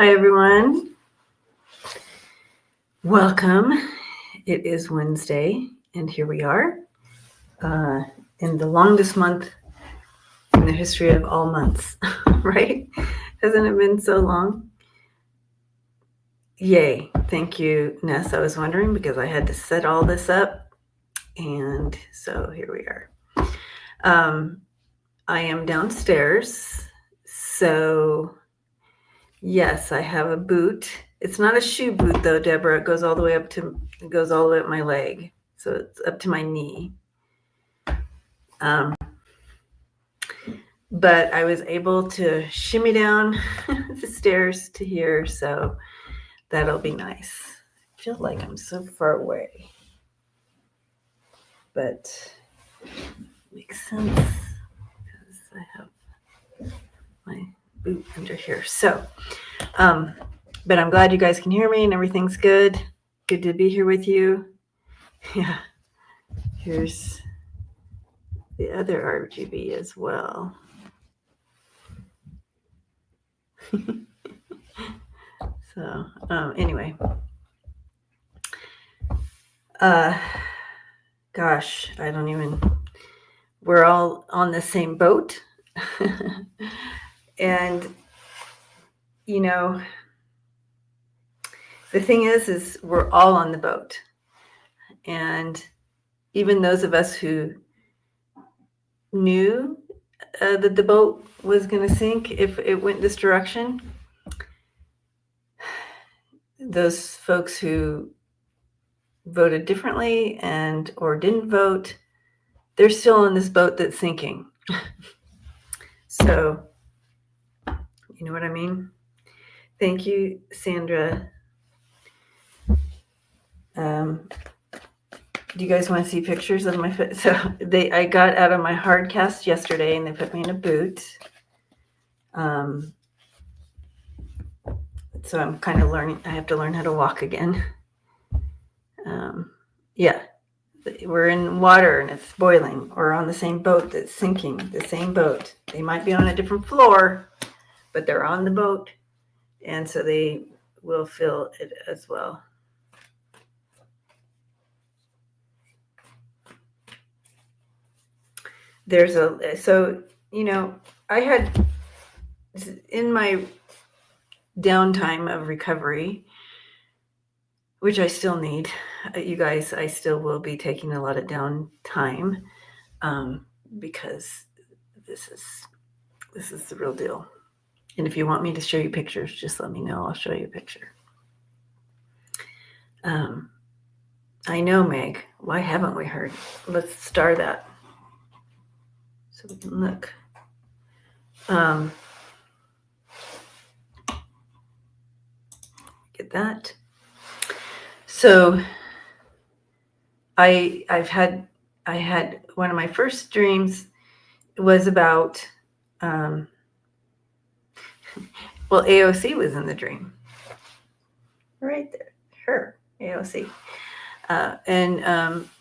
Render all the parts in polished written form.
Hi, everyone. Welcome. It is Wednesday, and here we are in the longest month in the history of all months, right? Hasn't it been so long? Yay. Thank you, Ness. I was wondering because I had to set all this up, and so here we are. I am downstairs, so yes, I have a boot. It's not a shoe boot though, Deborah. It goes all the way up my leg. So it's up to my knee. But I was able to shimmy down the stairs to here, so that'll be nice. I feel like I'm so far away, but makes sense because I have my boot under here. So, but I'm glad you guys can hear me and everything's good. Good to be here with you. Yeah, here's the other RGB as well. So anyway, gosh, we're all on the same boat. And, you know, the thing is we're all on the boat. And even those of us who knew that the boat was going to sink if it went this direction, those folks who voted differently or didn't vote, they're still on this boat that's sinking. So, you know what I mean? Thank you, Sandra. Do you guys want to see pictures of my foot? So I got out of my hard cast yesterday and they put me in a boot. So I'm kind of learning. I have to learn how to walk again. Yeah, we're in water and it's boiling, or on the same boat that's sinking, the same boat. They might be on a different floor, but they're on the boat. And so they will feel it as well. I had, in my downtime of recovery, which I still need, you guys, I still will be taking a lot of downtime because this is the real deal. And if you want me to show you pictures, just let me know. I'll show you a picture. I know, Meg. Why haven't we heard? Let's star that so we can look. Get that. So I had one of my first dreams was about well, AOC was in the dream. Right there. Her, AOC.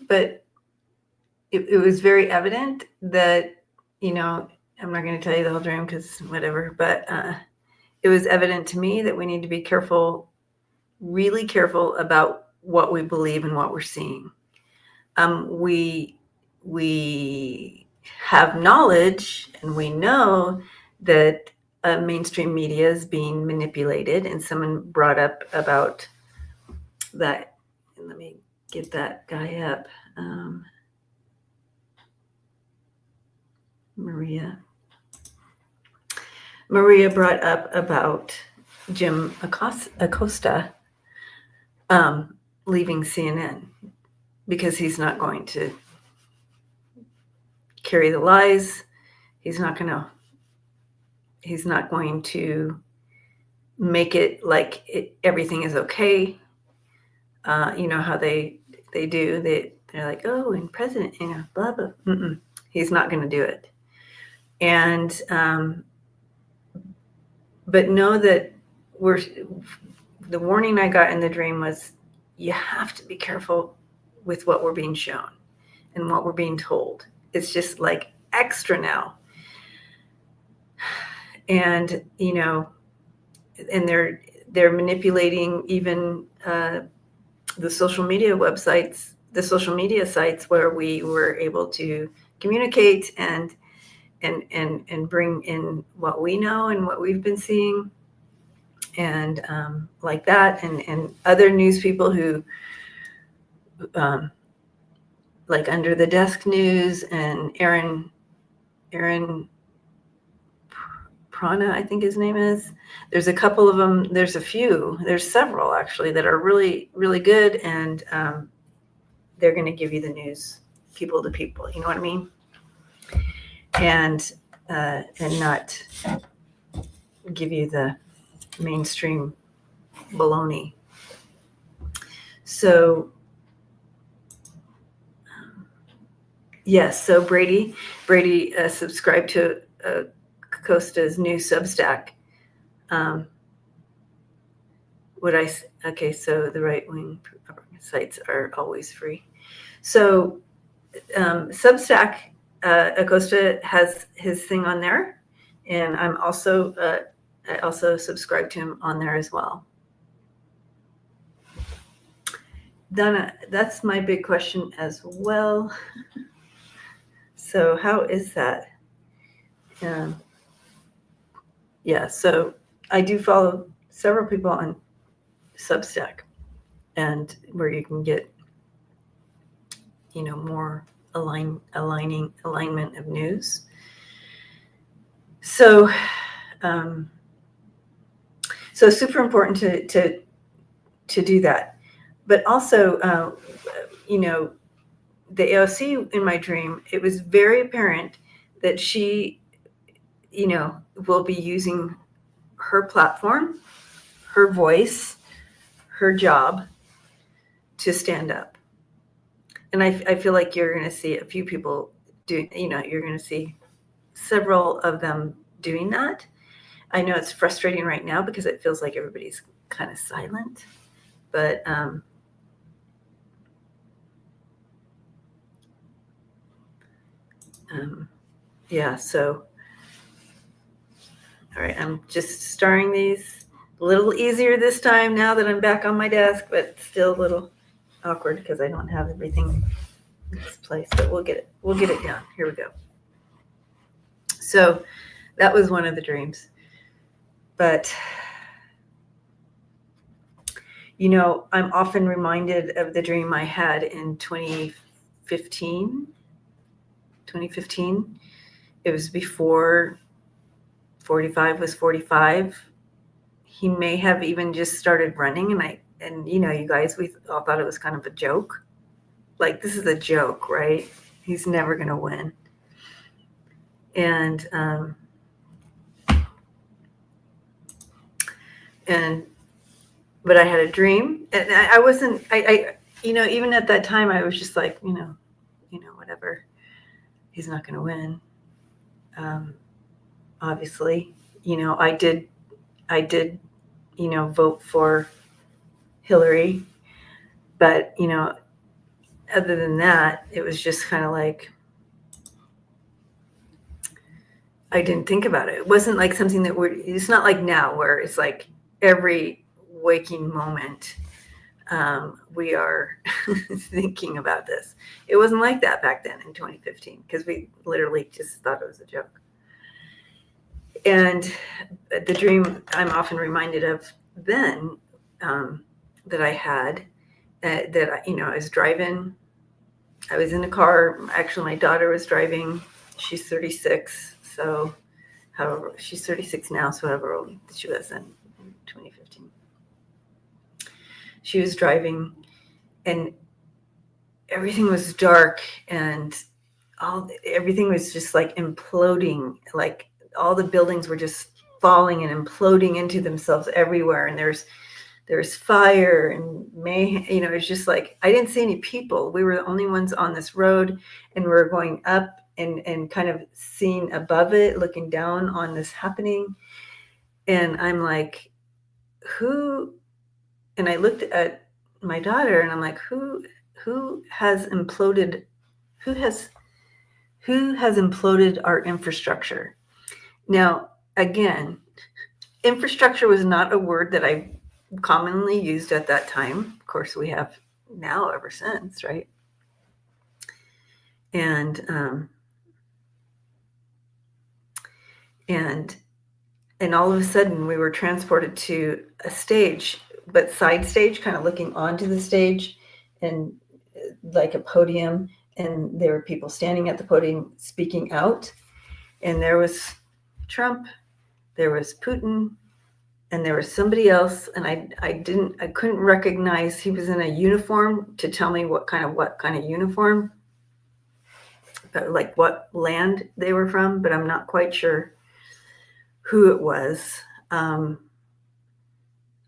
But it was very evident that, I'm not going to tell you the whole dream because whatever, but it was evident to me that we need to be careful, really careful about what we believe and what we're seeing. We have knowledge and we know that mainstream media is being manipulated, and someone brought up about that. And let me get that guy up. Maria brought up about Jim Acosta leaving CNN because he's not going to carry the lies. He's not going to make it like everything is okay. You know how they do. They're like, oh, and president, blah, blah. He's not going to do it. And but know that the warning I got in the dream was, you have to be careful with what we're being shown and what we're being told. It's just like extra now. And, and they're manipulating even the social media websites, the social media sites where we were able to communicate and bring in what we know and what we've been seeing, and like that, and other news people who like Under the Desk News and Aaron Prana, I think his name is. There's a couple of them. There's several actually that are really, really good, and they're going to give you the news people to people. You know what I mean? And not give you the mainstream baloney. So yes, so Brady subscribed to Costa's new Substack. So the right-wing sites are always free. So Substack, Acosta has his thing on there, and I also subscribe to him on there as well. Donna, that's my big question as well. So how is that? Yeah, so I do follow several people on Substack, and where you can get, more alignment of news. So, so super important to do that. But also, the AOC in my dream, it was very apparent that she, will be using her platform, her voice, her job to stand up. And I feel like you're going to see a few people you're going to see several of them doing that. I know it's frustrating right now because it feels like everybody's kind of silent, but yeah, so all right, I'm just starring these a little easier this time now that I'm back on my desk, but still a little awkward because I don't have everything in its place, but we'll get it done. Here we go. So that was one of the dreams. But I'm often reminded of the dream I had in 2015. It was before 45 was 45. He may have even just started running, and you guys, we all thought it was kind of a joke. Like, this is a joke, right? He's never going to win. And but I had a dream, and I wasn't, even at that time, I was just like, whatever. He's not going to win. Obviously, I did, vote for Hillary, but, other than that, it was just kind of like, I didn't think about it. It wasn't like something that it's not like now where it's like every waking moment we are thinking about this. It wasn't like that back then in 2015 because we literally just thought it was a joke. And the dream I'm often reminded of then that I had, that I was driving. I was in a car. Actually, my daughter was driving. She's 36. So however, she's 36 now, so however old she was in 2015. She was driving, and everything was dark, and everything was just like imploding. Like, all the buildings were just falling and imploding into themselves everywhere, and there's fire and mayhem. It was just like, I didn't see any people. We were the only ones on this road, and we were going up and kind of seeing above it, looking down on this happening. And I'm like, who? And I looked at my daughter, and I'm like, who has imploded? Who has imploded our infrastructure? Now, again, infrastructure was not a word that I commonly used at that time. Of course, we have now ever since, right? And all of a sudden we were transported to a stage, but side stage, kind of looking onto the stage, and like a podium, and there were people standing at the podium speaking out, and there was Trump, there was Putin, and there was somebody else, and I couldn't recognize. He was in a uniform to tell me what kind of uniform, like what land they were from, but I'm not quite sure who it was. I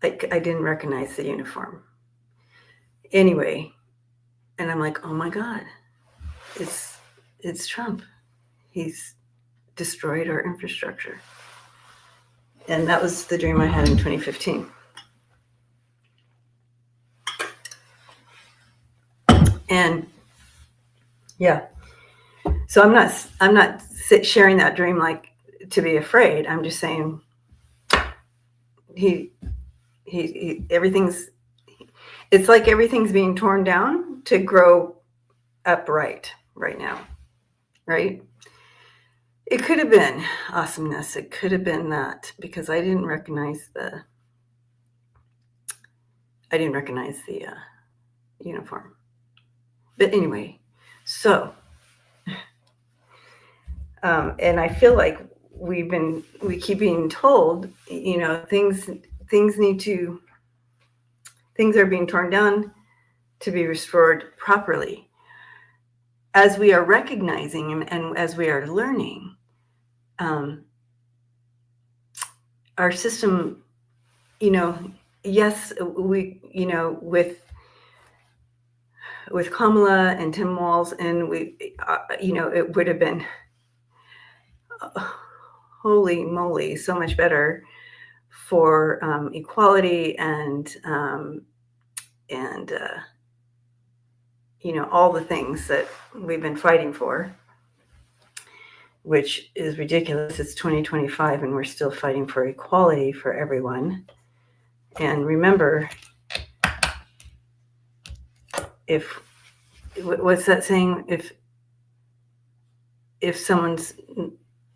didn't recognize the uniform. Anyway, and I'm like, oh my God, it's Trump. He's destroyed our infrastructure. And that was the dream I had in 2015. And yeah, so I'm not sharing that dream like to be afraid. I'm just saying he everything's, it's like everything's being torn down to grow upright right now, right? It could have been awesomeness. It could have been that, because I didn't recognize the uniform. But anyway, so and I feel like we keep being told, things are being torn down to be restored properly. As we are recognizing and as we are learning, our system, yes, we, with Kamala and Tim Walz, and we, it would have been, holy moly, so much better for equality and all the things that we've been fighting for, which is ridiculous. It's 2025 and we're still fighting for equality for everyone. And remember, what's that saying?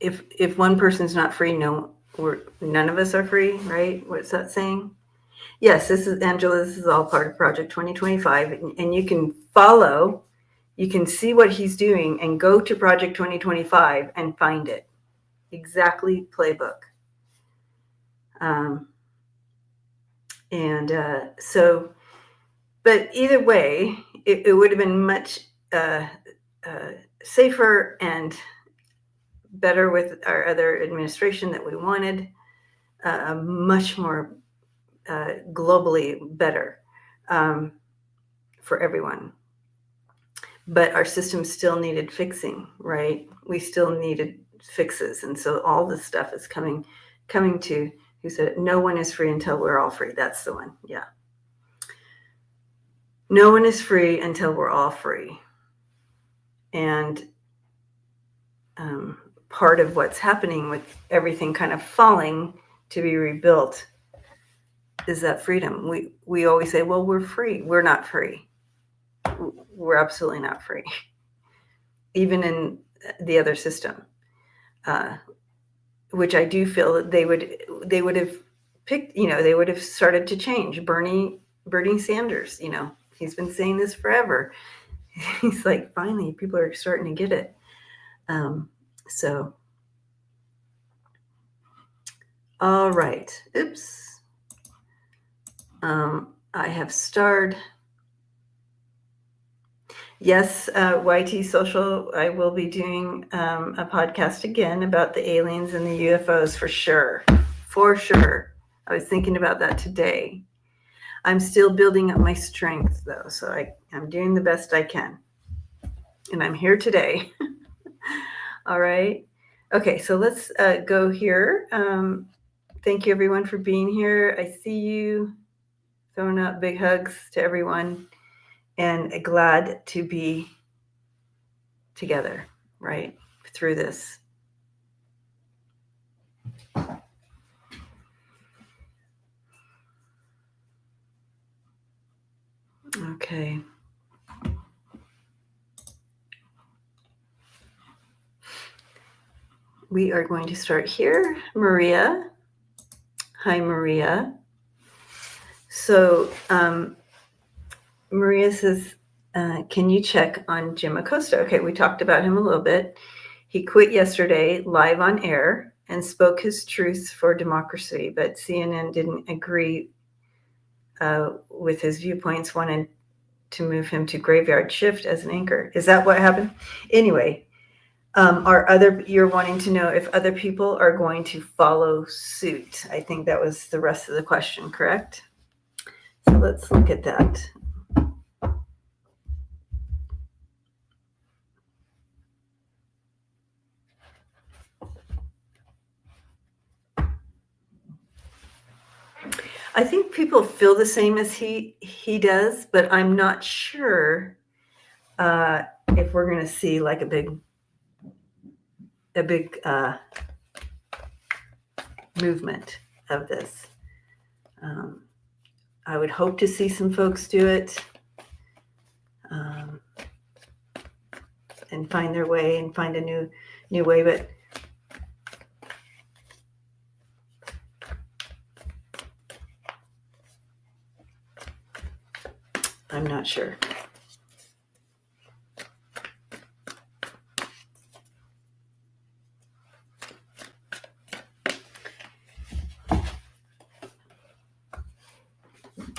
If one person's not free, none of us are free, right? What's that saying? Yes, this is Angela. This is all part of Project 2025, and you can follow, you can see what he's doing and go to Project 2025 and find it. Exactly playbook. So, but either way, it would have been much safer and better with our other administration that we wanted, much more globally better for everyone. But our system still needed fixing, right? We still needed fixes. And so all this stuff is coming to, who said, no one is free until we're all free. That's the one. Yeah. No one is free until we're all free. And part of what's happening with everything kind of falling to be rebuilt is that freedom. We always say, well, we're free. We're not free. We're absolutely not free. Even in the other system, which I do feel that they would have picked, they would have started to change. Bernie Sanders, he's been saying this forever. He's like, finally, people are starting to get it. So, all right. Oops. I have starred. Yes, YT Social, I will be doing a podcast again about the aliens and the UFOs for sure. For sure. I was thinking about that today. I'm still building up my strength, though, so I'm doing the best I can. And I'm here today. All right. Okay, so let's go here. Thank you, everyone, for being here. I see you. Throwing out big hugs to everyone. And glad to be together, right, through this. Okay. We are going to start here. Maria. Hi, Maria. So, Maria says, can you check on Jim Acosta? Okay, we talked about him a little bit. He quit yesterday live on air and spoke his truths for democracy, but CNN didn't agree with his viewpoints, wanted to move him to graveyard shift as an anchor. Is that what happened? Anyway, you're wanting to know if other people are going to follow suit. I think that was the rest of the question, correct? So let's look at that. I think people feel the same as he does, but I'm not sure if we're going to see like a big movement of this. I would hope to see some folks do it and find their way and find a new way, but I'm not sure.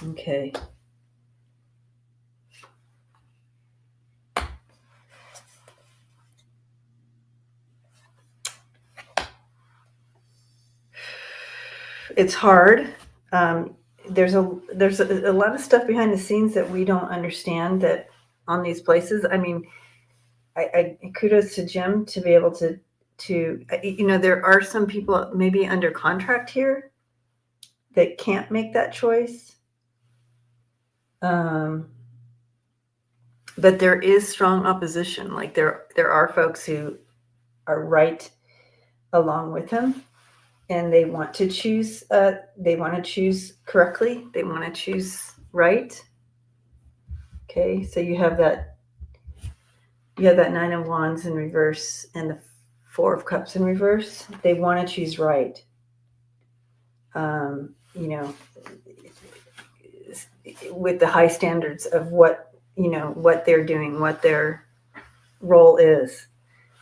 Okay. It's hard. There's a lot of stuff behind the scenes that we don't understand that on these places. I mean, I kudos to Jim to be able to there are some people maybe under contract here that can't make that choice. But there is strong opposition. Like there are folks who are right along with him, and they want to choose. They want to choose correctly. They want to choose right. Okay, so you have that. You have that 9 of Wands in reverse and the 4 of Cups in reverse. They want to choose right. With the high standards of what they're doing, what their role is.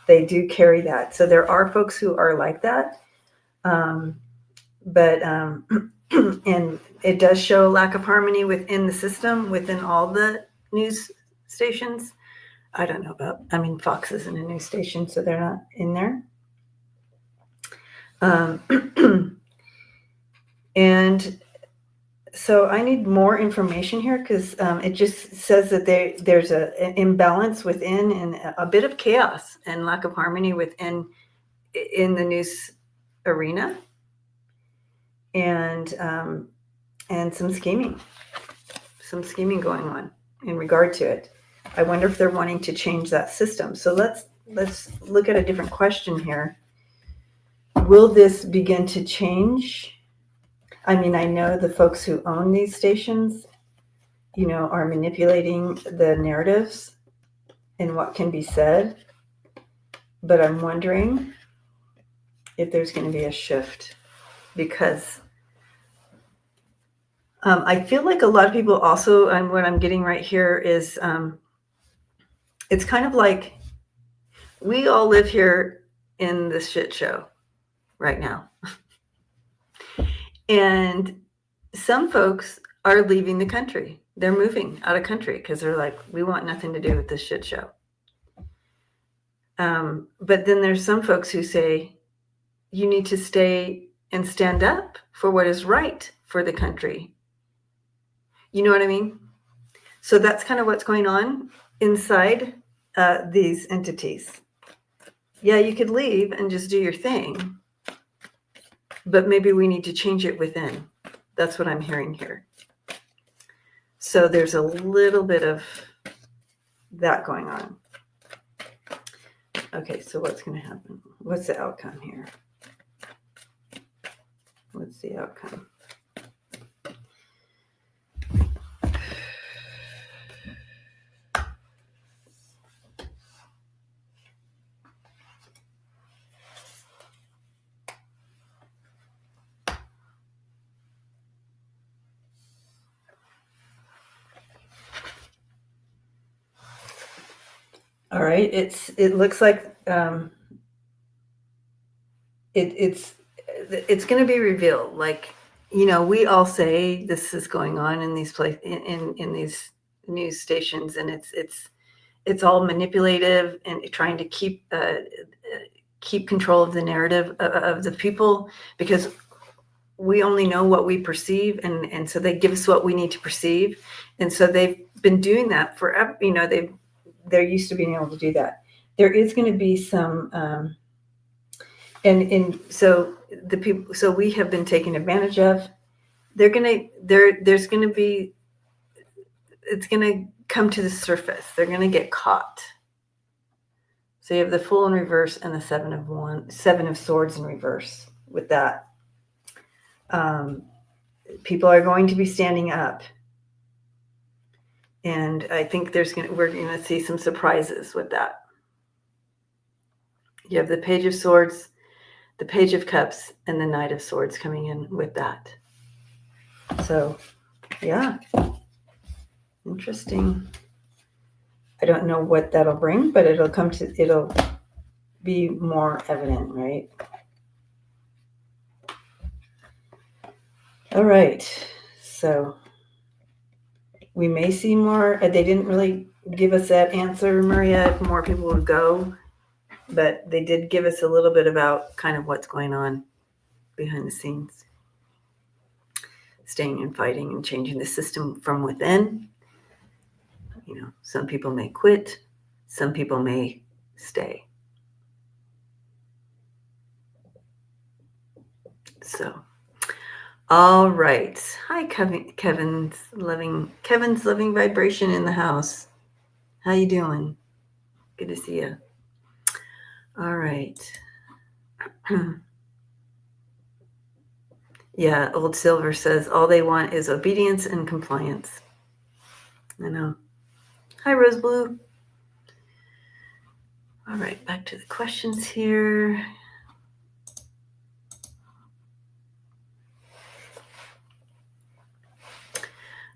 They do carry that. So there are folks who are like that. But and it does show lack of harmony within the system, within all the news stations. I don't know Fox isn't a news station, so they're not in there. And so I need more information here because it just says that there's an imbalance within and a bit of chaos and lack of harmony in the news arena, and some scheming going on in regard to it. I wonder if they're wanting to change that system. So let's look at a different question here. Will this begin to change? I mean, I know the folks who own these stations, are manipulating the narratives and what can be said. But I'm wondering if there's going to be a shift, because I feel like a lot of people also, and what I'm getting right here is it's kind of like we all live here in this shit show right now. And some folks are leaving the country. They're moving out of country because they're like, we want nothing to do with this shit show. But then there's some folks who say, you need to stay and stand up for what is right for the country. You know what I mean? So that's kind of what's going on inside these entities. Yeah, you could leave and just do your thing, but maybe we need to change it within. That's what I'm hearing here. So there's a little bit of that going on. Okay, so what's going to happen? What's the outcome here? What's the outcome? All right. It looks like it's going to be revealed. Like, we all say this is going on in these in these news stations, and it's all manipulative and trying to keep control of the narrative of the people, because we only know what we perceive, and so they give us what we need to perceive, and so they've been doing that forever. They're used to being able to do that. There is going to be some and so the people, so we have been taken advantage of. There's going to be, it's going to come to the surface. They're going to get caught. So you have the Fool in reverse and the Seven of Swords in reverse with that. People are going to be standing up, and I think we're going to see some surprises with that. You have the Page of Swords, the Page of Cups, and the Knight of Swords coming in with that. So, yeah, interesting. I don't know what that'll bring, but it'll be more evident, right? All right. So we may see more. They didn't really give us that answer, Maria, if more people would go, but they did give us a little bit about kind of what's going on behind the scenes. Staying and fighting and changing the system from within. Some people may quit. Some people may stay. So, all right. Hi, Kevin's living vibration in the house. How you doing? Good to see you. All right. Yeah, Old Silver says all they want is obedience and compliance. I know. Hi, Rose Blue. All right, back to the questions here.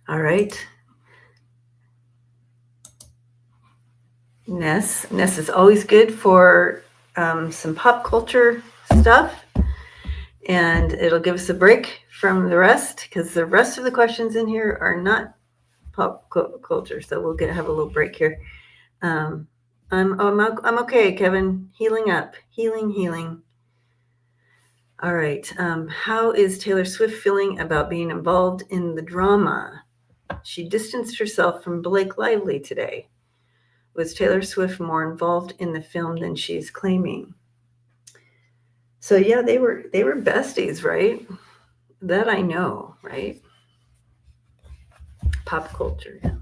All right. Ness is always good for some pop culture stuff, and it'll give us a break from the rest, because the rest of the questions in here are not pop culture. So we'll have a little break here. I'm okay, Kevin. Healing up, healing. All right. How is Taylor Swift feeling about being involved in the drama? She distanced herself from Blake Lively today. Was Taylor Swift more involved in the film than she's claiming? So yeah, they were besties, right? That I know, right? Pop culture. Yeah.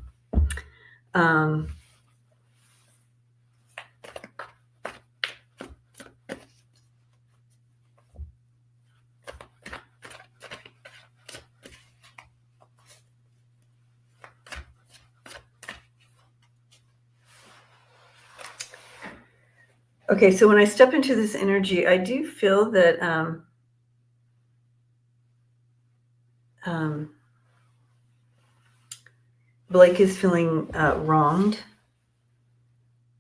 Okay, so when I step into this energy, I do feel that Blake is feeling wronged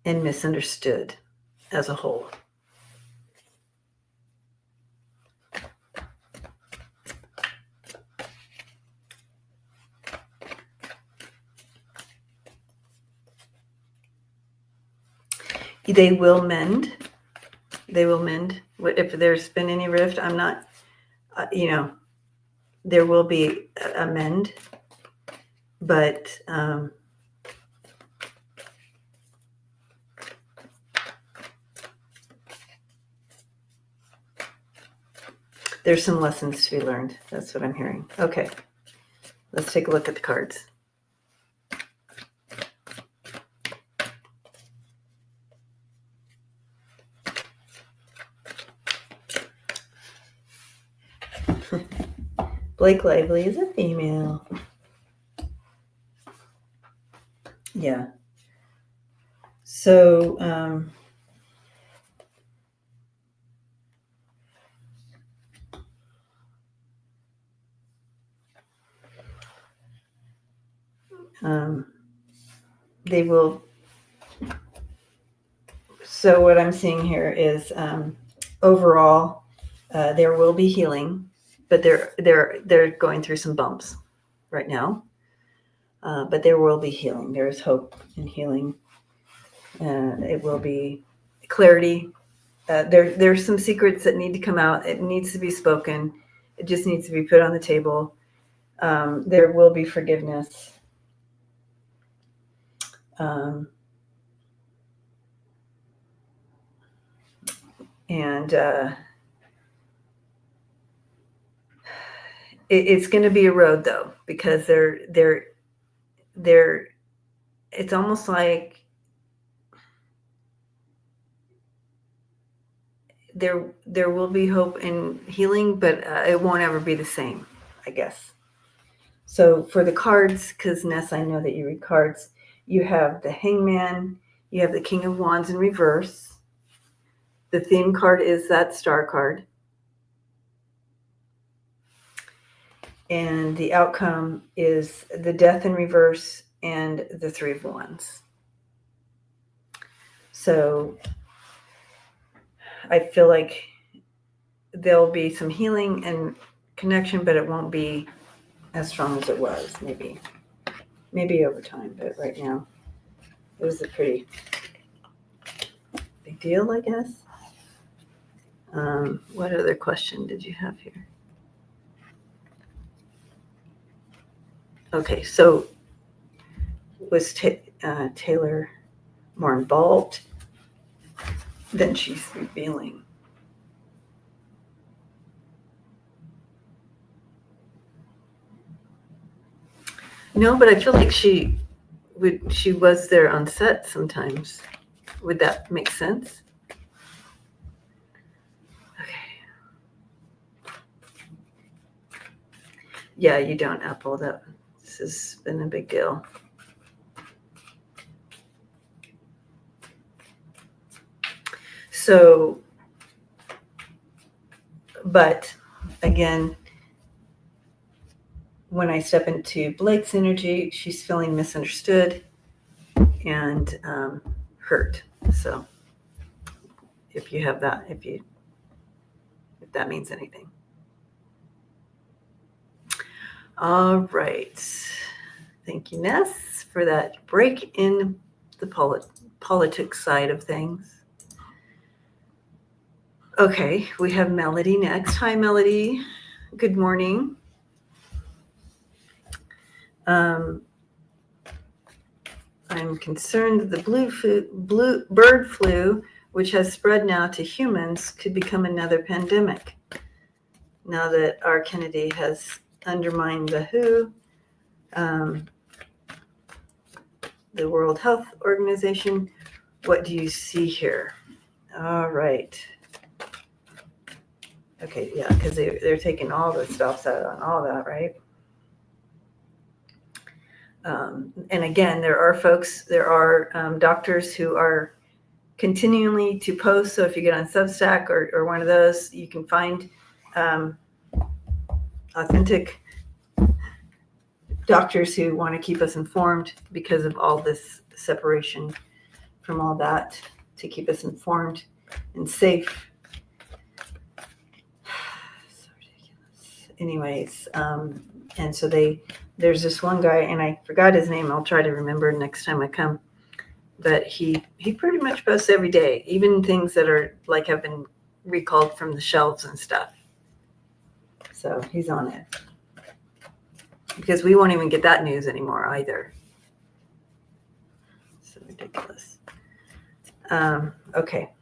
and misunderstood as a whole. They will mend. If there's been any rift, I'm not, there will be a mend, but there's some lessons to be learned. That's what I'm hearing. Okay, let's take a look at the cards. Blake Lively is a female. Yeah. So, they will So what I'm seeing here is overall there will be healing, but they're going through some bumps right now. But there will be healing. There is hope in healing. It will be clarity. There's some secrets that need to come out. It needs to be spoken. It just needs to be put on the table. There will be forgiveness. And it's going to be a road, though, because it's almost like there will be hope and healing, but it won't ever be the same, I guess. So for the cards, because Ness, I know that you read cards, you have the Hangman, you have the King of Wands in reverse. The theme card is that Star card. And the outcome is the Death in reverse and the Three of Wands. So I feel like there'll be some healing and connection, but it won't be as strong as it was, maybe over time, but right now it was a pretty big deal, I guess. What other question did you have here? Okay, so was Taylor more involved than she's revealing? No, but I feel like she was there on set sometimes. Would that make sense? Okay. Yeah, you don't, Apple. This has been a big deal. So, but again, when I step into Blake's energy, she's feeling misunderstood and hurt. So if you have that, if that means anything. All right. Thank you, Ness, for that break in the politics side of things. Okay, we have Melody next. Hi, Melody. Good morning. I'm concerned that the bird flu, which has spread now to humans, could become another pandemic. Now that R. Kennedy has undermined the WHO, the World Health Organization, what do you see here? All right. Okay, yeah, because they're taking all the stops out on all that, right? And again, there are doctors who are continually to post. So if you get on Substack or one of those, you can find authentic doctors who want to keep us informed because of all this separation from all that, to keep us informed and safe. So ridiculous. Anyways, and so there's this one guy, and I forgot his name. I'll try to remember next time I come. But he pretty much posts every day, even things that are like have been recalled from the shelves and stuff. So he's on it. Because we won't even get that news anymore either. So ridiculous. Okay.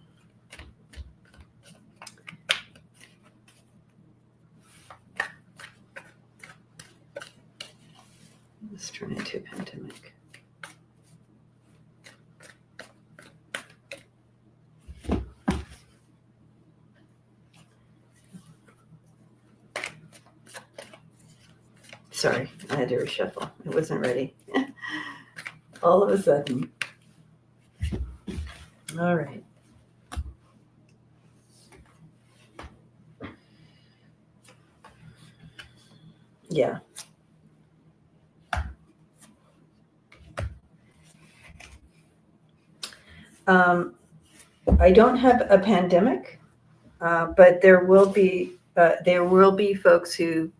Let's turn into a pandemic. Sorry, I had to reshuffle. It wasn't ready. All of a sudden. All right. Yeah. I don't have a pandemic, but there will be folks who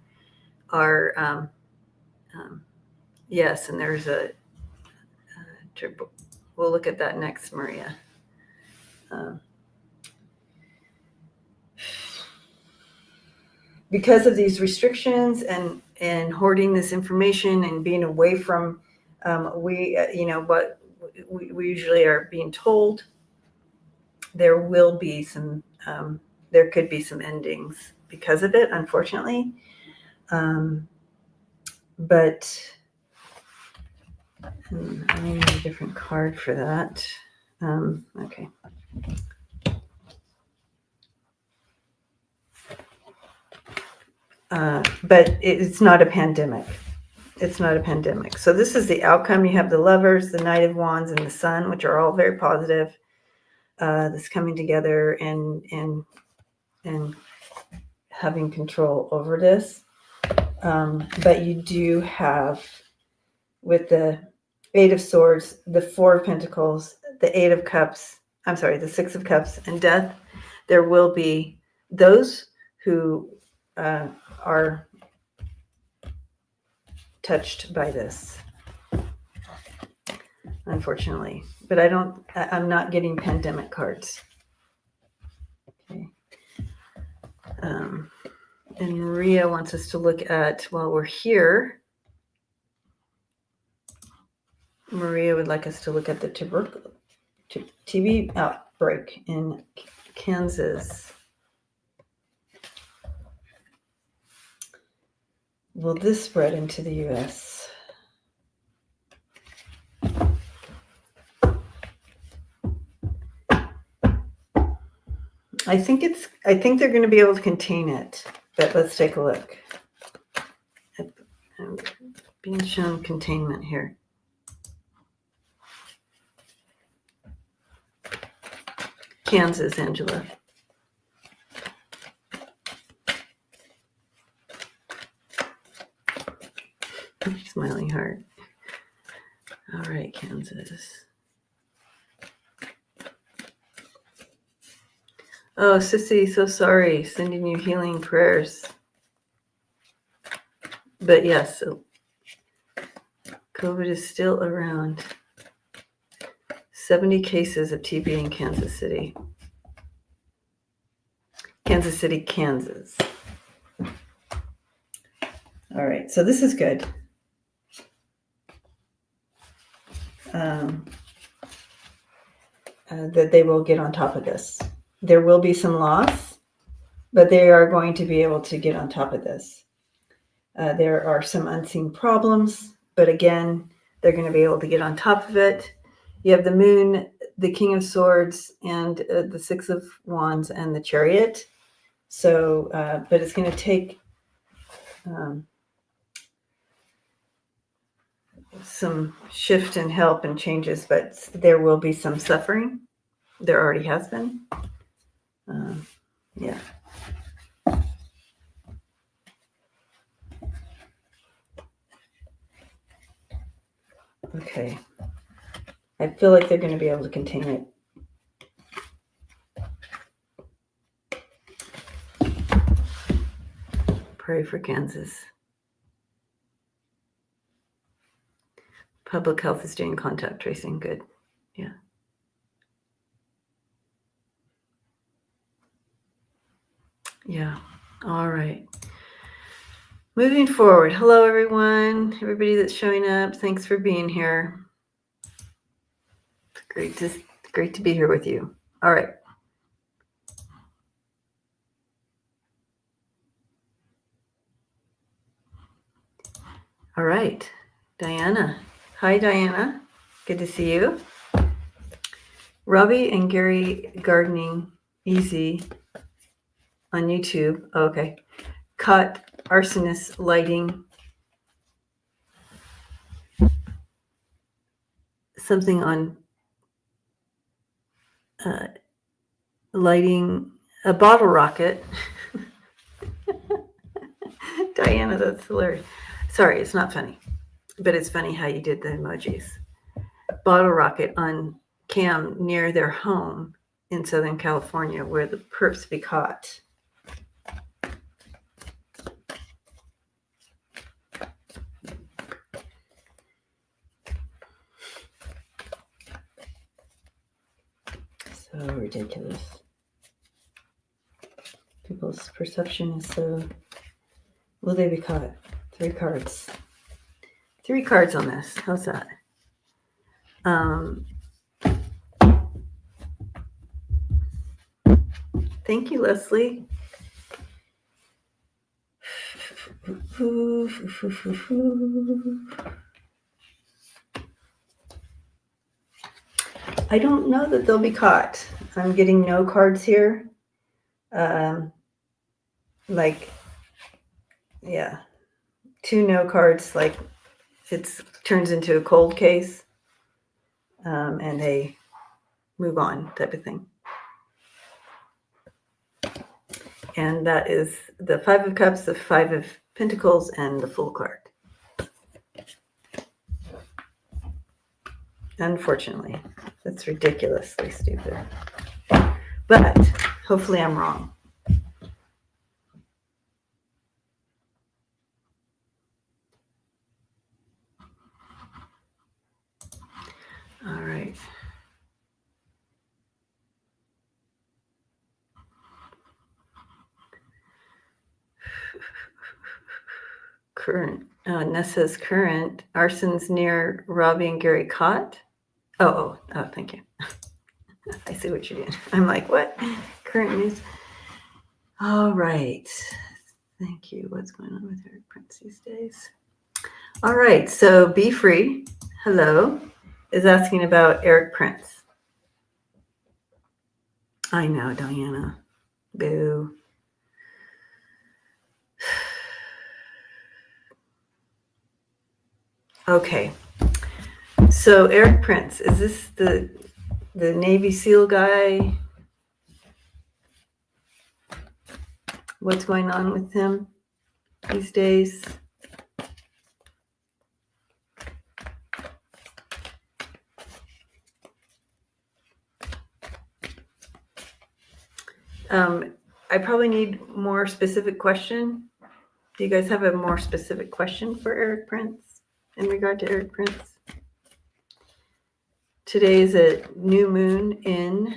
are yes, and there's a triple. We'll look at that next, Maria. Because of these restrictions and hoarding this information and being away from what we usually are being told, there will be some there could be some endings because of it, unfortunately. But I need a different card for that. Okay. But it's not a pandemic. It's not a pandemic. So this is the outcome. You have the Lovers, the Knight of Wands, and the Sun, which are all very positive. This coming together and having control over this. But you do have, with the Eight of Swords, the Four of Pentacles, the Eight of Cups, the Six of Cups, and Death. There will be those who are touched by this, unfortunately. But I'm not getting pandemic cards. Okay. And Maria wants us to look at, while we're here, Maria would like us to look at the TB outbreak in Kansas. Will this spread into the U.S.? I think they're going to be able to contain it, but let's take a look. I'm being shown containment here. Kansas, Angela. Smiling heart. All right, Kansas. Oh, Sissy, so sorry. Sending you healing prayers. But yes, COVID is still around. 70 cases of TB in Kansas City. Kansas City, Kansas. All right, so this is good. That they will get on top of this. There will be some loss, but they are going to be able to get on top of this. There are some unseen problems, but again, they're going to be able to get on top of it. You have the Moon, the King of Swords, and the Six of Wands and the Chariot. So, but it's going to take some shift and help and changes, but there will be some suffering. There already has been. Yeah. Okay. I feel like they're going to be able to contain it. Pray for Kansas. Public health is doing contact tracing. Good. Yeah. Yeah. All right. Moving forward. Hello, everyone. Everybody that's showing up. Thanks for being here. It's great to be here with you. All right. All right. Diana. Hi, Diana. Good to see you. Robbie and Gary Gardening Easy on YouTube. Oh, okay. Caught arsonist lighting something on lighting a bottle rocket. Diana, that's hilarious. Sorry, it's not funny, but it's funny how you did the emojis. Bottle rocket on cam near their home in Southern California where the perps be caught. So ridiculous. People's perception is so... Will they be caught? 3 cards. 3 cards on this. How's that? Thank you, Leslie. I don't know that they'll be caught. I'm getting no cards here. Yeah, 2 no cards, like it turns into a cold case, and they move on type of thing. And that is the 5 of Cups, the 5 of Pentacles, and the Fool card. Unfortunately, that's ridiculously stupid. But hopefully I'm wrong. All right. Current. Nessa's current. Arson's near Robbie and Gary caught. Oh, thank you. I see what you're doing. I'm like, what? Current news. All right. Thank you. What's going on with Eric Prince these days? All right. So Be Free, hello, is asking about Eric Prince. I know, Diana. Boo. Okay. So Eric Prince, is this the Navy SEAL guy? What's going on with him these days? I probably need more specific question. Do you guys have a more specific question for Eric Prince in regard to Eric Prince? Today is a new moon in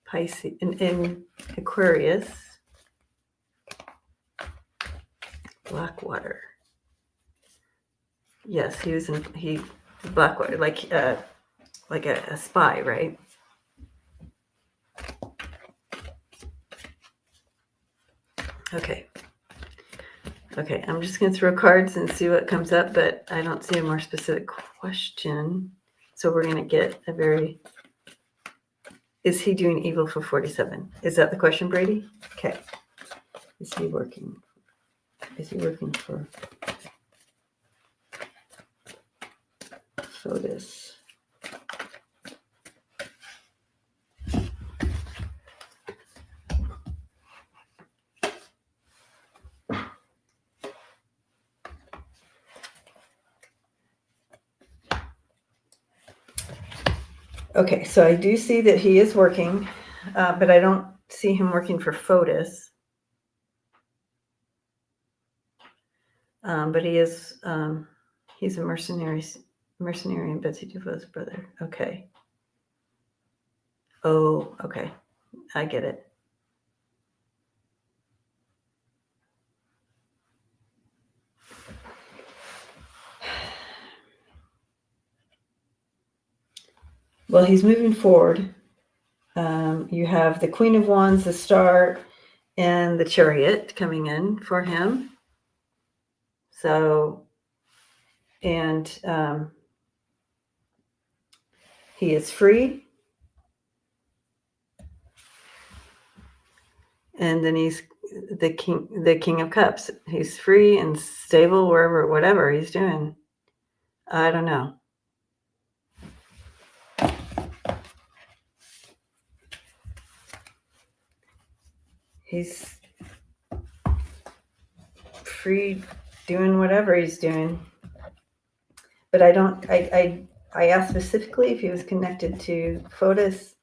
Pisces, in Aquarius. Blackwater. Yes, he was in Blackwater, like a spy, right? Okay, I'm just going to throw cards and see what comes up, but I don't see a more specific question. So we're going to get a very... Is he doing evil for 47? Is that the question, Brady? Okay. Is he working for FOTUS? Okay, so I do see that he is working, but I don't see him working for FOTUS. But he is, he's a mercenary and Betsy DeVoe's brother. Okay. Oh, okay. I get it. Well, he's moving forward. You have the Queen of Wands, the Star, and the Chariot coming in for him. So, and he is free. And then he's the King of Cups. He's free and stable wherever, whatever he's doing. I don't know. He's free doing whatever he's doing. But I asked specifically if he was connected to FOTUS,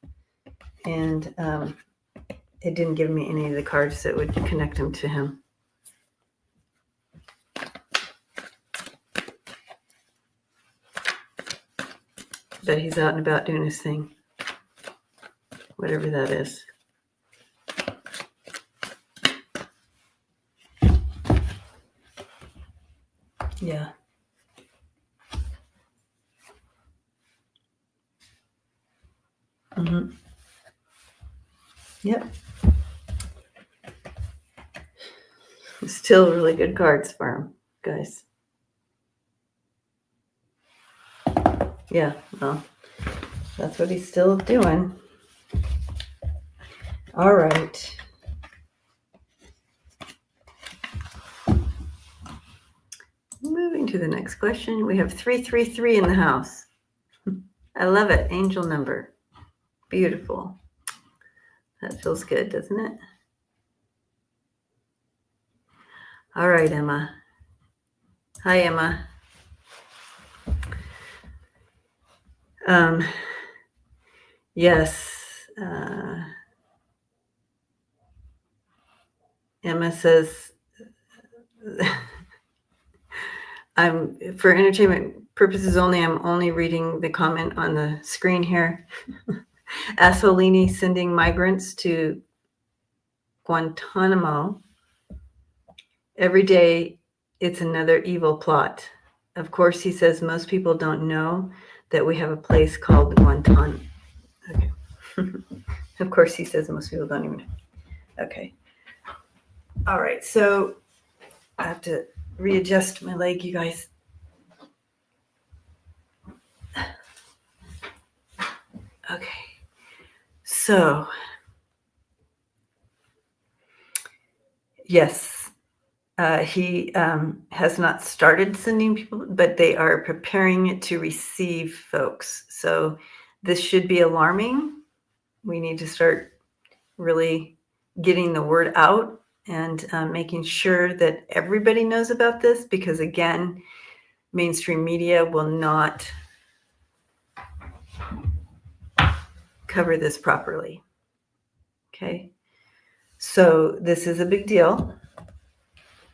and it didn't give me any of the cards that would connect him to him. But he's out and about doing his thing, whatever that is. Yeah. Mm-hmm. Yep. Still really good cards for him, guys. Yeah, well, that's what he's still doing. All right. Moving to the next question. We have 333 in the house. I love it. Angel number. Beautiful. That feels good, doesn't it? All right, Emma. Hi, Emma. Yes. Emma says, I'm for entertainment purposes only. I'm only reading the comment on the screen here. Assolini sending migrants to Guantanamo. Every day, it's another evil plot. Of course, he says most people don't know that we have a place called Guantanamo. Okay. Of course, he says most people don't even know. Okay. All right. So I have to readjust my leg, you guys. Okay. So, yes, he has not started sending people, but they are preparing it to receive folks. So this should be alarming. We need to start really getting the word out and making sure that everybody knows about this, because again, mainstream media will not cover this properly. Okay. So this is a big deal,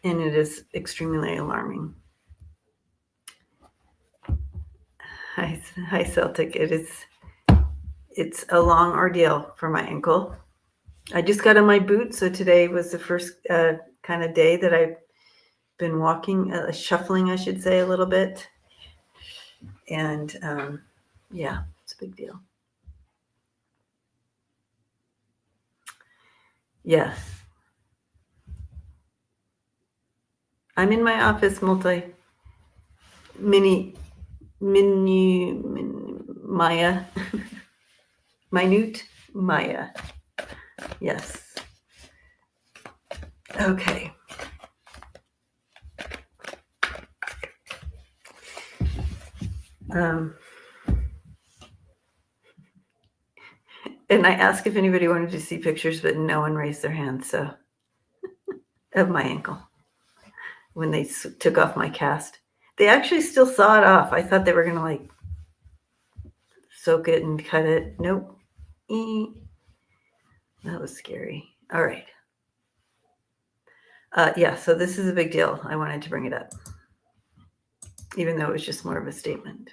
and it is extremely alarming. Hi, Celtic. It's a long ordeal for my ankle. I just got on my boot, so today was the first kind of day that I've been walking, shuffling, I should say, a little bit. And yeah, it's a big deal. Yeah. I'm in my office, Maya. Minute Maya. Yes. Okay. And I asked if anybody wanted to see pictures, but no one raised their hand. So, of my ankle when they took off my cast, they actually still saw it off. I thought they were gonna like soak it and cut it. Nope. That was scary. All right. Yeah. So this is a big deal. I wanted to bring it up, even though it was just more of a statement.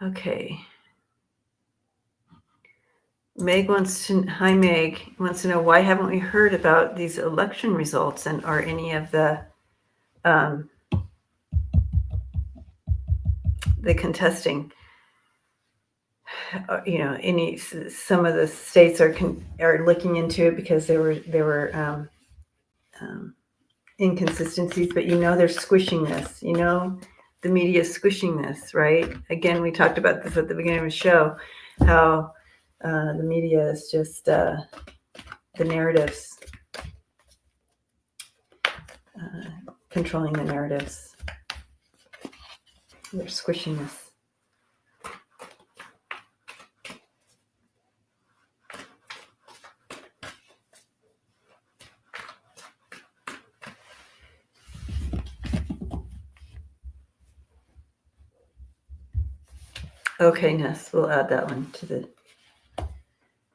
Okay. Meg wants to know, why haven't we heard about these election results and or any of the contesting? Some of the states are looking into it because there were inconsistencies, but they're squishing this. The media is squishing this, right? Again, we talked about this at the beginning of the show, how the media is just the narratives, controlling the narratives. They're squishing this. Okay, Ness, we'll add that one to the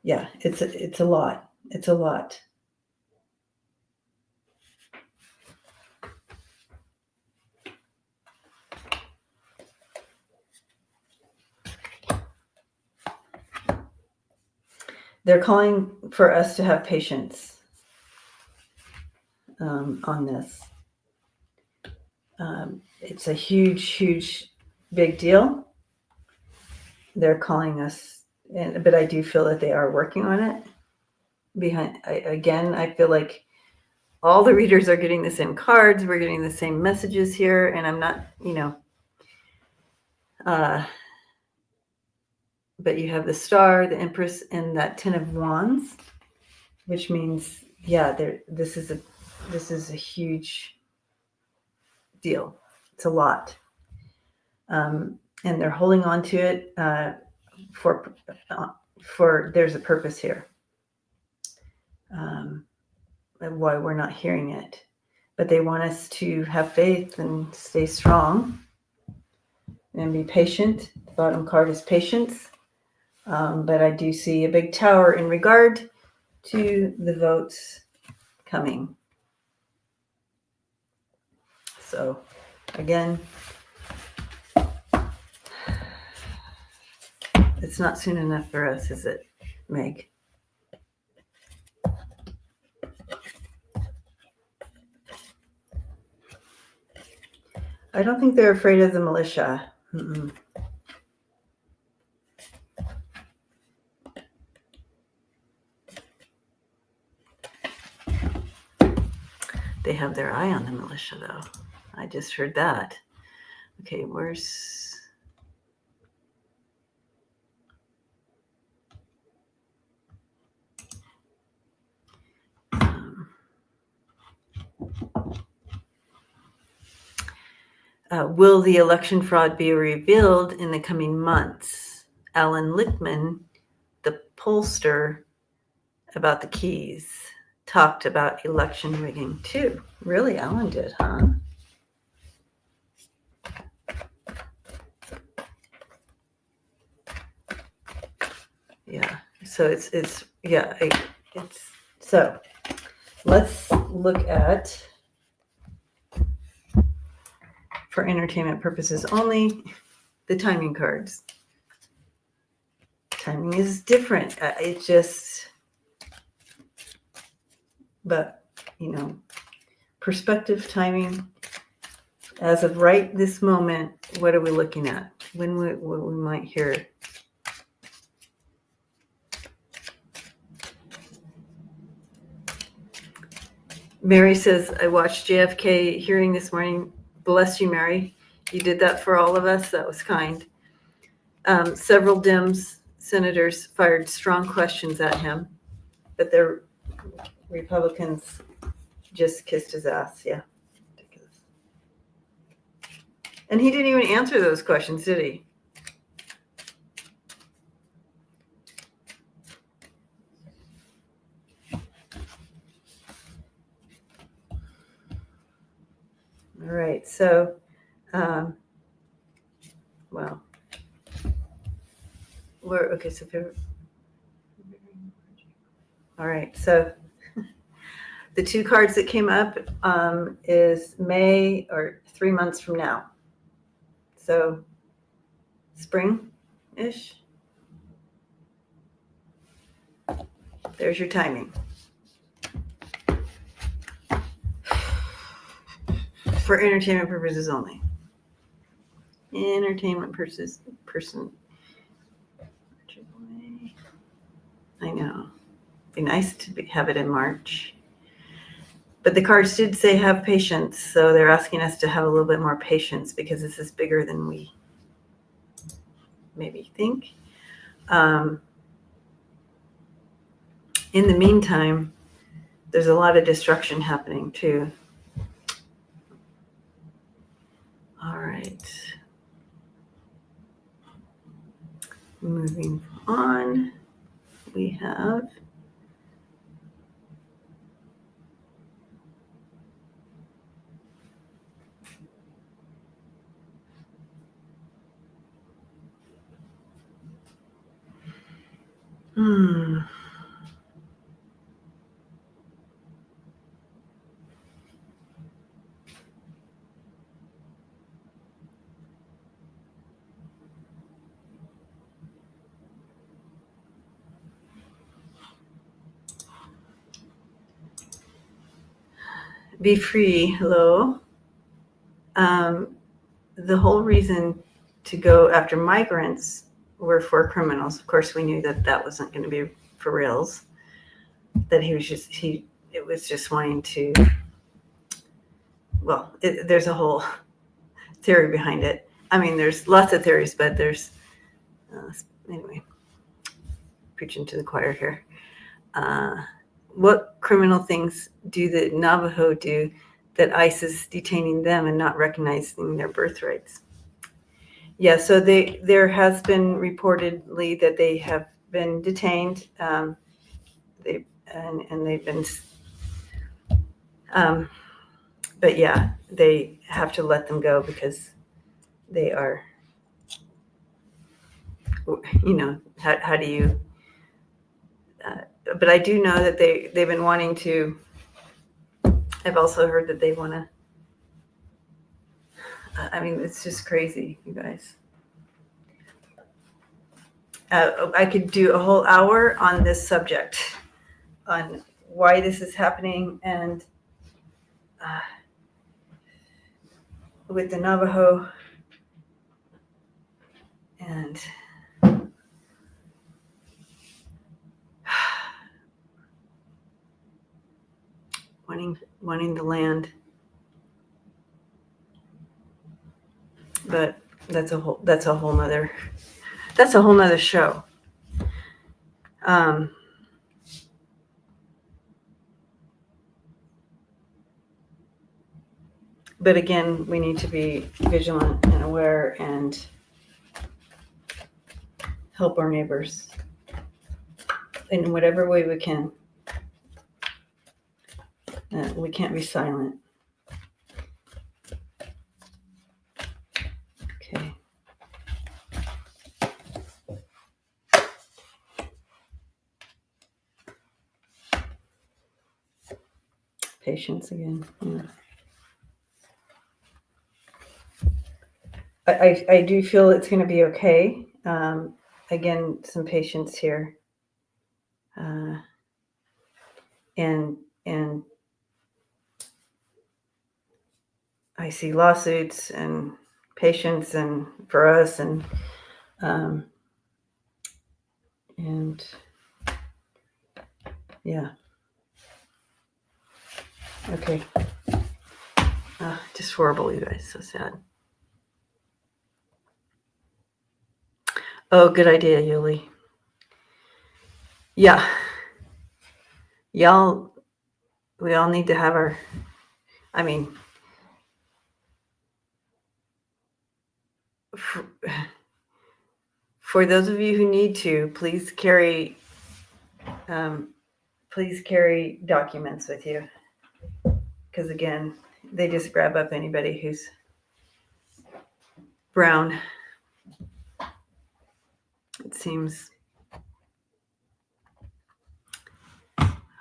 Yeah, it's a lot. It's a lot. They're calling for us to have patience on this. It's a huge, big deal. They're calling us, but I do feel that they are working on it. I feel like all the readers are getting the same cards. We're getting the same messages here, and I'm not, but you have the Star, the Empress, and that Ten of Wands, which means, this is a huge deal. It's a lot, and they're holding on to it for there's a purpose here. Why we're not hearing it, but they want us to have faith and stay strong and be patient. The bottom card is patience, but I do see a big tower in regard to the votes coming. So again, it's not soon enough for us, is it, Meg? I don't think they're afraid of the militia. Mm-mm. They have their eye on the militia, though. I just heard that. Okay, where's... will the election fraud be revealed in the coming months? Alan Lichtman, the pollster about the keys, talked about election rigging too. Really, Alan did, huh? Yeah. So it's so let's look at, for entertainment purposes only, the timing cards. Timing is different. But perspective, timing. As of right this moment, what are we looking at? When we might hear it? Mary says, I watched JFK hearing this morning. Bless you, Mary. You did that for all of us. That was kind. Several Dems senators fired strong questions at him, but the Republicans just kissed his ass. Yeah. Ridiculous. And he didn't even answer those questions, did he? All right. So, well, okay. So, all right. So, the two cards that came up is May, or 3 months from now. So, spring-ish. There's your timing. For entertainment purposes only. Entertainment person. I know. Be nice to have it in March. But the cards did say have patience, so they're asking us to have a little bit more patience because this is bigger than we maybe think. In the meantime, there's a lot of destruction happening too. All right. Moving on, we have Hmm. Be free. Hello. The whole reason to go after migrants were for criminals. Of course, we knew that that wasn't going to be for reals. That it was just wanting to. Well, there's a whole theory behind it. I mean, there's lots of theories, but there's anyway. Preaching to the choir here. What criminal things do the Navajo do that ICE is detaining them and not recognizing their birthrights? Yeah, so there has been reportedly that they have been detained. They've been, but yeah, they have to let them go because they are, how do you? But I do know that they've been wanting to. I've also heard that they want to. I mean, it's just crazy, you guys. I could do a whole hour on this subject, on why this is happening, and with the Navajo, and wanting the land. But that's a whole nother show. But again, we need to be vigilant and aware and help our neighbors in whatever way we can. We can't be silent. Okay. Patience again. Yeah. I do feel it's going to be okay. Again, some patience here. And I see lawsuits and patience and for us and yeah. Okay. Just horrible, you guys. So sad. Oh, good idea, Yuli. Yeah. We all need to have our, I mean, for those of you who need to, please carry documents with you. Because again, they just grab up anybody who's brown. It seems.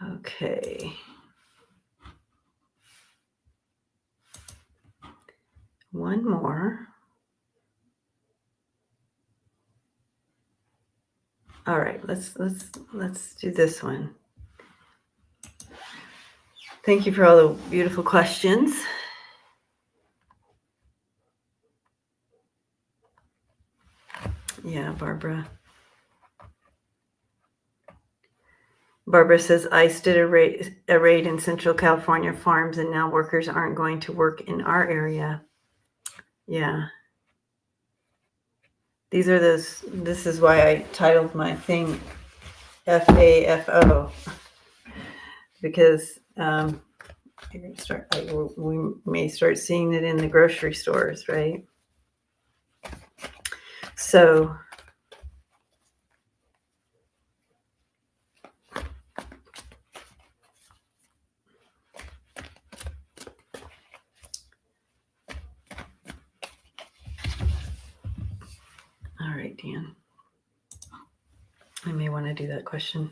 Okay. One more. All right, let's do this one. Thank you for all the beautiful questions. Yeah, Barbara. Barbara says ICE did a raid in Central California farms, and now workers aren't going to work in our area. Yeah. These are those. This is why I titled my thing FAFO, because we may start seeing it in the grocery stores, right? So all right, Dan. I may want to do that question.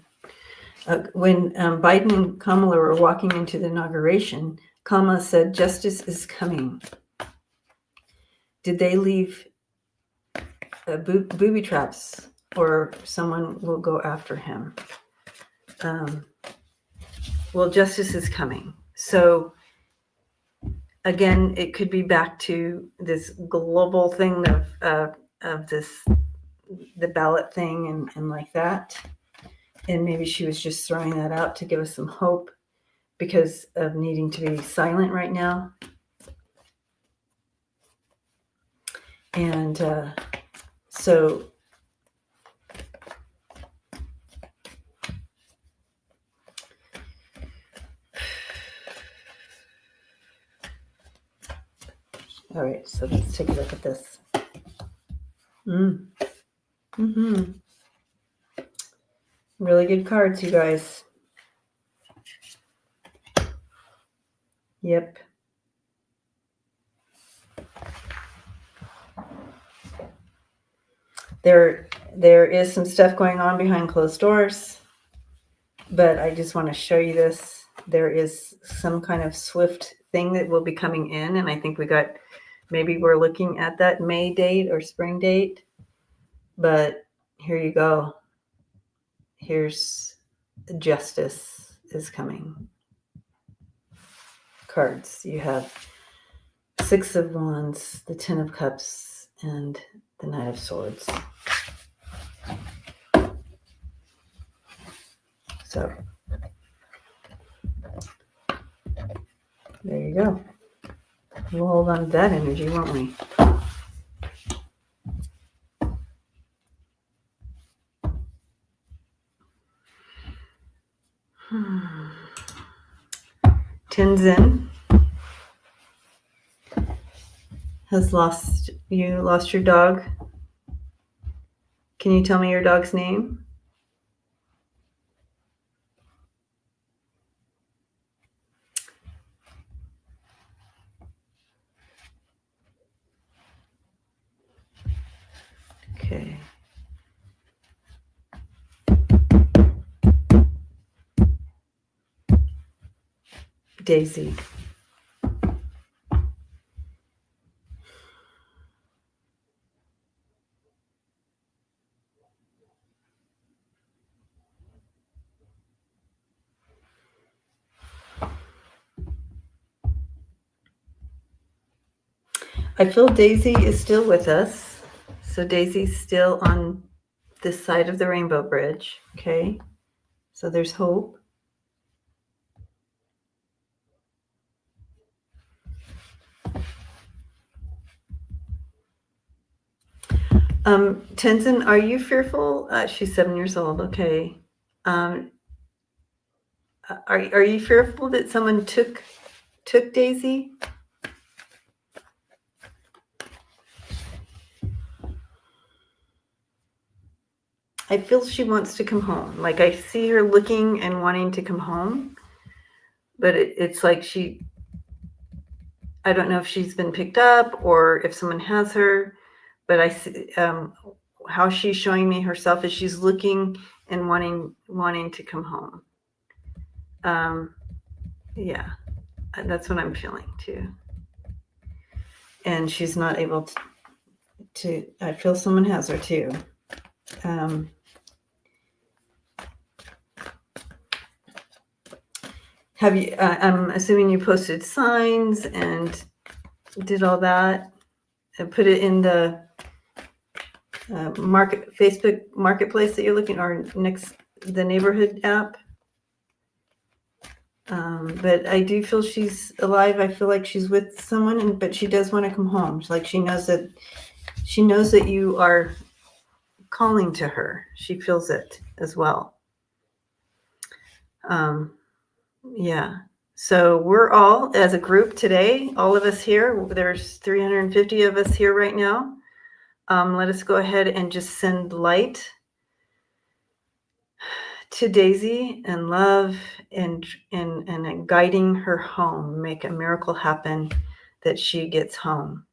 When Biden and Kamala were walking into the inauguration, Kamala said, "Justice is coming." Did they leave booby traps, or someone will go after him? Well, justice is coming. So again, it could be back to this global thing of this, the ballot thing and like that. And maybe she was just throwing that out to give us some hope because of needing to be silent right now. And so all right, so let's take a look at this. Really good cards, you guys. Yep. There is some stuff going on behind closed doors, but I just want to show you this. There is some kind of swift thing that will be coming in, and I think maybe we're looking at that May date or spring date. But here you go. Here's justice is coming. Cards. You have 6 of Wands, the 10 of Cups, and the Knight of Swords. So there you go. We'll hold on to that energy, won't we? Tenzin has lost your dog. Can you tell me your dog's name? Okay. Daisy. I feel Daisy is still with us. So Daisy's still on this side of the Rainbow Bridge. Okay. So there's hope. Tenzin, are you fearful? She's 7 years old. Okay. Are you fearful that someone took Daisy? I feel she wants to come home. Like I see her looking and wanting to come home, but it's like I don't know if she's been picked up or if someone has her, but I see how she's showing me herself is she's looking and wanting to come home. Yeah, that's what I'm feeling too. And she's not able to I feel someone has her too. Have you, I'm assuming you posted signs and did all that and put it in the Facebook marketplace that you're looking, or the neighborhood app. But I do feel she's alive. I feel like she's with someone, but she does want to come home. Like she knows that you are calling to her. She feels it as well. Yeah. So we're all, as a group today, all of us here, there's 350 of us here right now. Let us go ahead and just send light to Daisy and love and guiding her home, make a miracle happen that she gets home.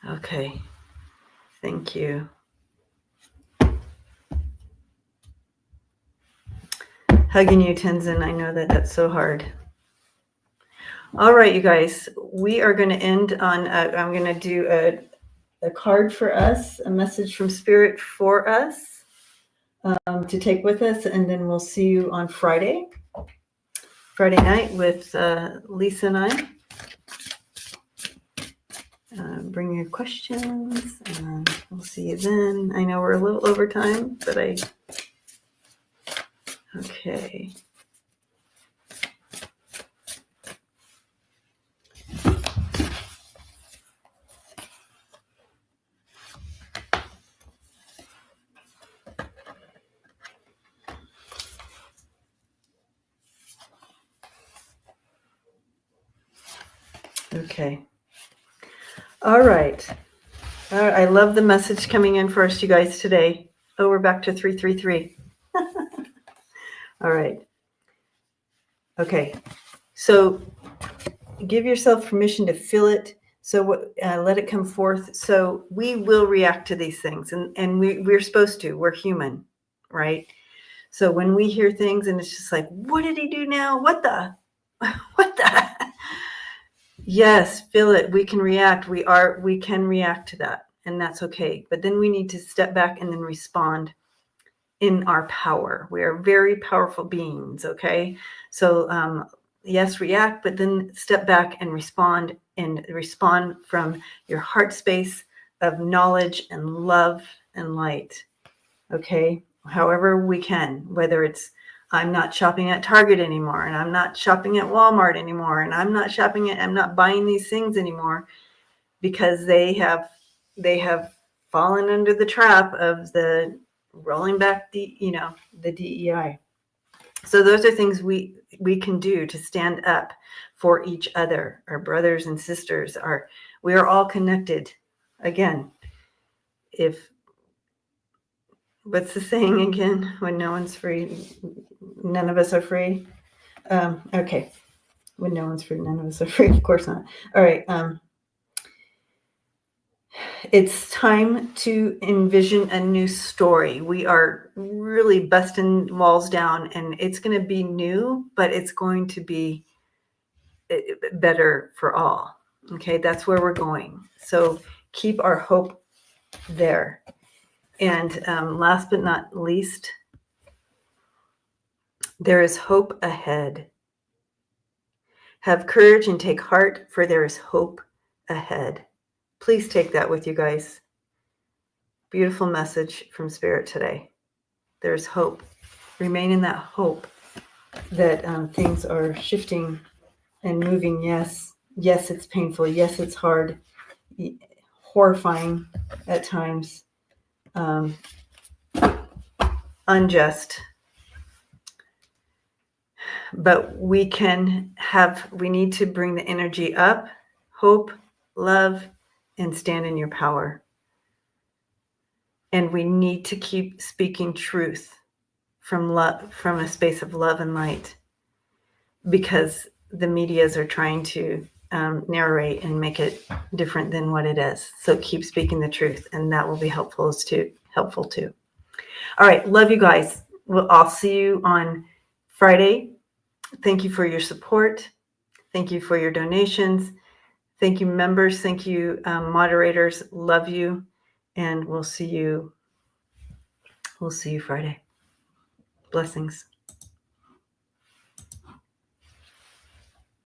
Okay. Thank you. Hugging you, Tenzin. I know that that's so hard. All right, you guys. We are going to end on, I'm going to do a card for us, a message from Spirit for us to take with us. And then we'll see you on Friday night with Lisa and I. Bring your questions, and we'll see you then. I know we're a little over time, but okay. Okay. All right. I love the message coming in for us, you guys, today. Oh, we're back to 333. All right. Okay. So give yourself permission to feel it. So let it come forth. So we will react to these things, and we're supposed to. We're human, right? So when we hear things and it's just like, what did he do now? What the? What the? Yes, feel it. We can react. We can react to that, and that's okay. But then we need to step back and then respond in our power. We are very powerful beings, okay? So yes, react, but then step back and respond from your heart space of knowledge and love and light, okay? However we can, whether it's I'm not shopping at Target anymore, and I'm not shopping at Walmart anymore, and I'm not buying these things anymore because they have fallen under the trap of the rolling back the DEI. So those are things we can do to stand up for each other, our brothers and sisters. We are all connected. Again, what's the saying again? When no one's free, none of us are free. Okay. When no one's free, none of us are free. Of course not. All right. It's time to envision a new story. We are really busting walls down, and it's going to be new, but it's going to be better for all. Okay, that's where we're going. So keep our hope there. And last but not least, there is hope ahead. Have courage and take heart, for there is hope ahead. Please take that with you guys. Beautiful message from Spirit today. There's hope. Remain in that hope that things are shifting and moving. Yes, it's painful. Yes, it's hard, horrifying at times, unjust. But we need to bring the energy up, hope, love, and stand in your power. And we need to keep speaking truth from love, from a space of love and light, because the medias are trying to narrate and make it different than what it is. So keep speaking the truth, and that will be helpful too. All right, love you guys. I'll see you on Friday. Thank you for your support. Thank you for your donations. Thank you, members. Thank you, moderators. Love you, and we'll see you Friday. Blessings.